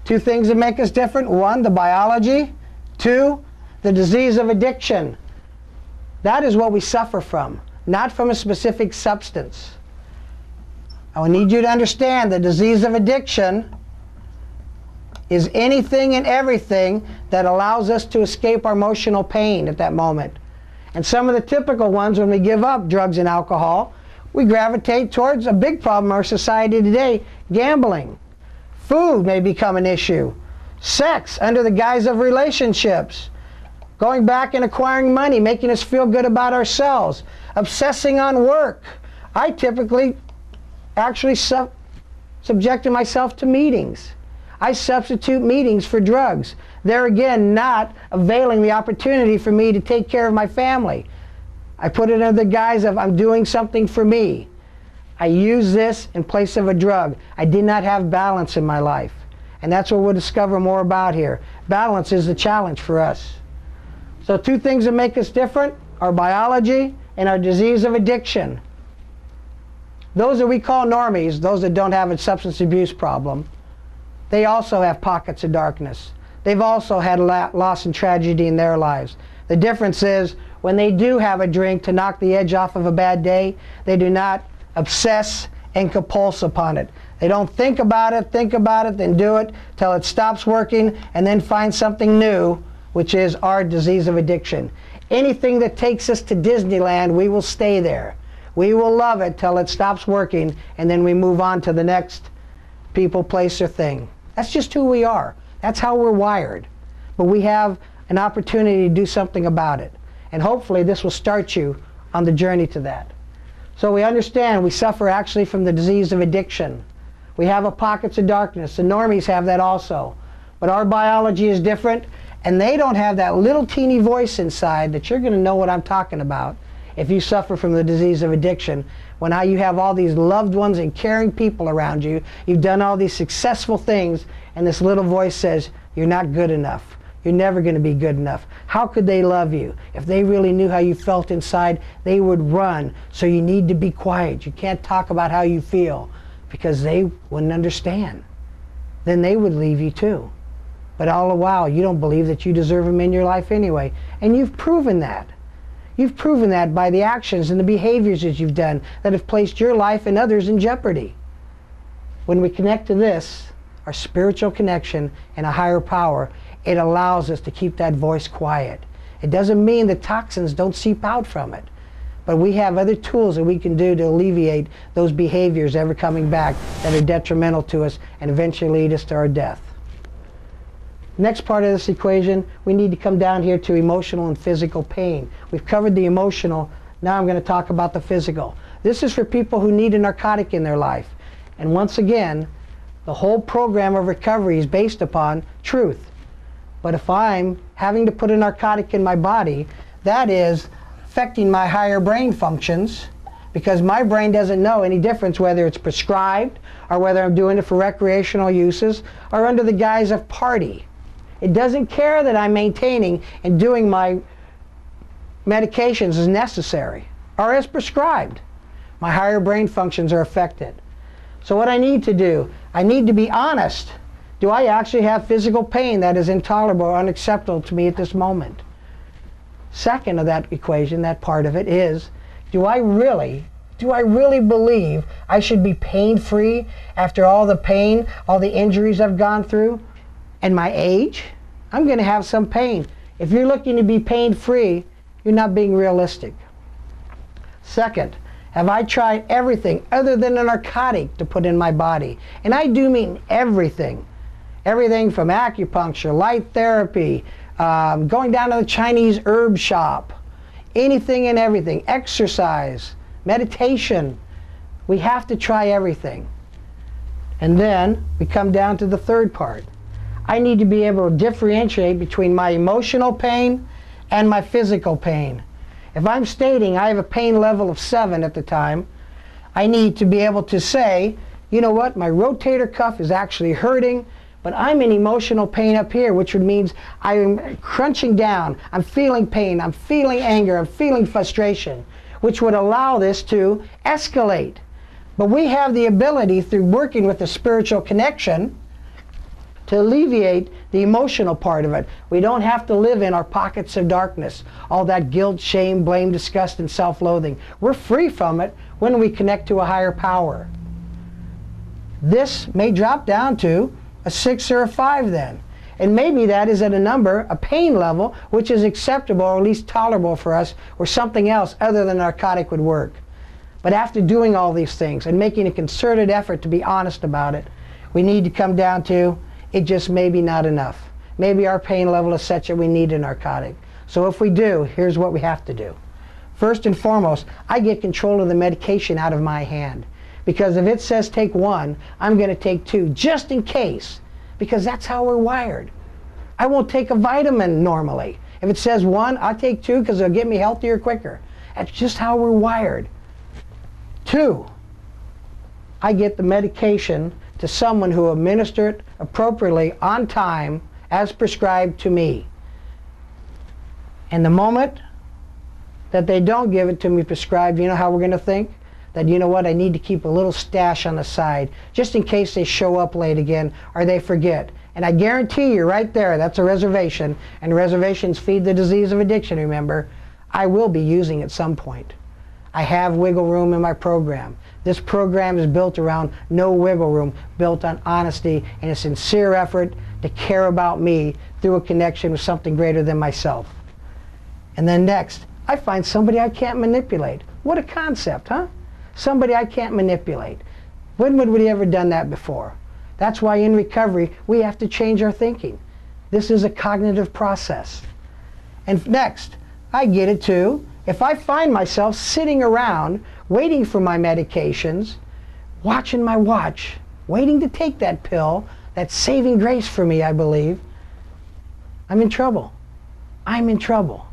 Two things that make us different. One, the biology. Two, the disease of addiction. That is what we suffer from, not from a specific substance. I need you to understand the disease of addiction is anything and everything that allows us to escape our emotional pain at that moment. And some of the typical ones, when we give up drugs and alcohol, we gravitate towards a big problem in our society today: gambling. Food may become an issue. Sex under the guise of relationships. Going back and acquiring money, making us feel good about ourselves. Obsessing on work. I typically actually subjected myself to meetings. I substitute meetings for drugs. There again, not availing the opportunity for me to take care of my family. I put it under the guise of I'm doing something for me. I use this in place of a drug. I did not have balance in my life. And that's what we'll discover more about here. Balance is the challenge for us. So two things that make us different: our biology and our disease of addiction. Those that we call normies, those that don't have a substance abuse problem, they also have pockets of darkness. They've also had loss and tragedy in their lives. The difference is, when they do have a drink to knock the edge off of a bad day, they do not obsess and compulse upon it. They don't think about it, then do it till it stops working, and then find something new, which is our disease of addiction. Anything that takes us to Disneyland, we will stay there. We will love it till it stops working, and then we move on to the next people, place, or thing. That's just who we are. That's how we're wired. But we have an opportunity to do something about it. And hopefully this will start you on the journey to that. So we understand we suffer actually from the disease of addiction. We have a pockets of darkness. The normies have that also. But our biology is different, and they don't have that little teeny voice inside that you're going to know what I'm talking about if you suffer from the disease of addiction. When you have all these loved ones and caring people around you, you've done all these successful things, and this little voice says, you're not good enough. You're never going to be good enough. How could they love you? If they really knew how you felt inside, they would run. So you need to be quiet. You can't talk about how you feel, because they wouldn't understand. Then they would leave you too. But all the while, you don't believe that you deserve them in your life anyway. And you've proven that. You've proven that by the actions and the behaviors that you've done that have placed your life and others in jeopardy. When we connect to this, our spiritual connection and a higher power, it allows us to keep that voice quiet. It doesn't mean the toxins don't seep out from it. But we have other tools that we can do to alleviate those behaviors ever coming back that are detrimental to us and eventually lead us to our death. Next part of this equation, we need to come down here to emotional and physical pain. We've covered the emotional. Now I'm going to talk about the physical. This is for people who need a narcotic in their life. And once again, the whole program of recovery is based upon truth. But if I'm having to put a narcotic in my body, that is affecting my higher brain functions, because my brain doesn't know any difference whether it's prescribed or whether I'm doing it for recreational uses or under the guise of party. It doesn't care that I'm maintaining and doing my medications as necessary or as prescribed. My higher brain functions are affected. So what I need to do, I need to be honest. Do I actually have physical pain that is intolerable or unacceptable to me at this moment? Second of that equation, that part of it is, do I really believe I should be pain-free after all the pain, all the injuries I've gone through? And my age? I'm going to have some pain. If you're looking to be pain-free, you're not being realistic. Second, have I tried everything other than a narcotic to put in my body? And I do mean everything. Everything from acupuncture, light therapy, going down to the Chinese herb shop, anything and everything, exercise, meditation. We have to try everything. And then we come down to the third part. I need to be able to differentiate between my emotional pain and my physical pain. If I'm stating I have a pain level of 7 at the time, I need to be able to say, you know what, my rotator cuff is actually hurting, but I'm in emotional pain up here, which means I'm crunching down, I'm feeling pain, I'm feeling anger, I'm feeling frustration, which would allow this to escalate. But we have the ability, through working with the spiritual connection, to alleviate the emotional part of it. We don't have to live in our pockets of darkness, all that guilt, shame, blame, disgust, and self-loathing. We're free from it when we connect to a higher power. This may drop down to a 6 or a 5 then. And maybe that is at a number, a pain level, which is acceptable or at least tolerable for us, where something else other than narcotic would work. But after doing all these things and making a concerted effort to be honest about it, we need to come down to, it just may be not enough. Maybe our pain level is such that we need a narcotic. So if we do, here's what we have to do. First and foremost, I get control of the medication out of my hand. Because if it says take 1, I'm going to take 2, just in case. Because that's how we're wired. I won't take a vitamin normally. If it says 1, I'll take 2 because it'll get me healthier quicker. That's just how we're wired. 2, I get the medication to someone who administered it appropriately on time as prescribed to me. And the moment that they don't give it to me prescribed, you know how we're going to think? That, you know what, I need to keep a little stash on the side just in case they show up late again or they forget. And I guarantee you right there, that's a reservation, and reservations feed the disease of addiction, remember. I will be using at some point. I have wiggle room in my program. This program is built around no wiggle room, built on honesty and a sincere effort to care about me through a connection with something greater than myself. And then next, I find somebody I can't manipulate. What a concept, huh? Somebody I can't manipulate. When would we ever done that before? That's why in recovery, we have to change our thinking. This is a cognitive process. And next, I get it too. If I find myself sitting around waiting for my medications, watching my watch, waiting to take that pill, that saving grace for me, I believe, I'm in trouble. I'm in trouble.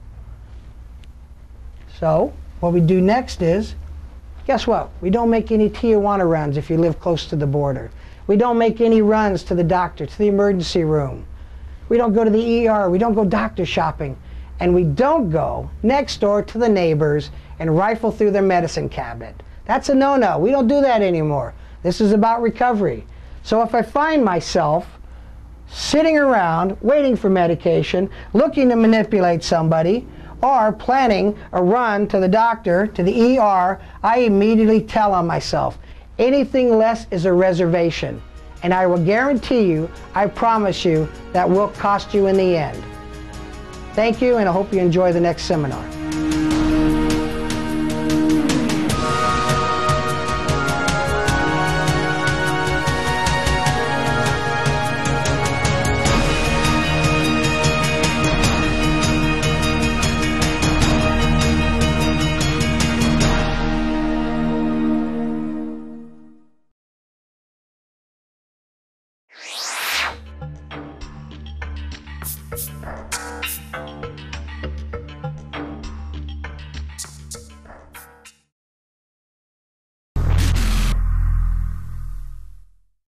So what we do next is, guess what? We don't make any Tijuana runs if you live close to the border. We don't make any runs to the doctor, to the emergency room. We don't go to the ER. We don't go doctor shopping. And we don't go next door to the neighbors and rifle through their medicine cabinet. That's a no-no. We don't do that anymore. This is about recovery. So if I find myself sitting around waiting for medication, looking to manipulate somebody, or planning a run to the doctor, to the ER, I immediately tell on myself, anything less is a reservation. And I will guarantee you, I promise you, that will cost you in the end. Thank you, and I hope you enjoy the next seminar.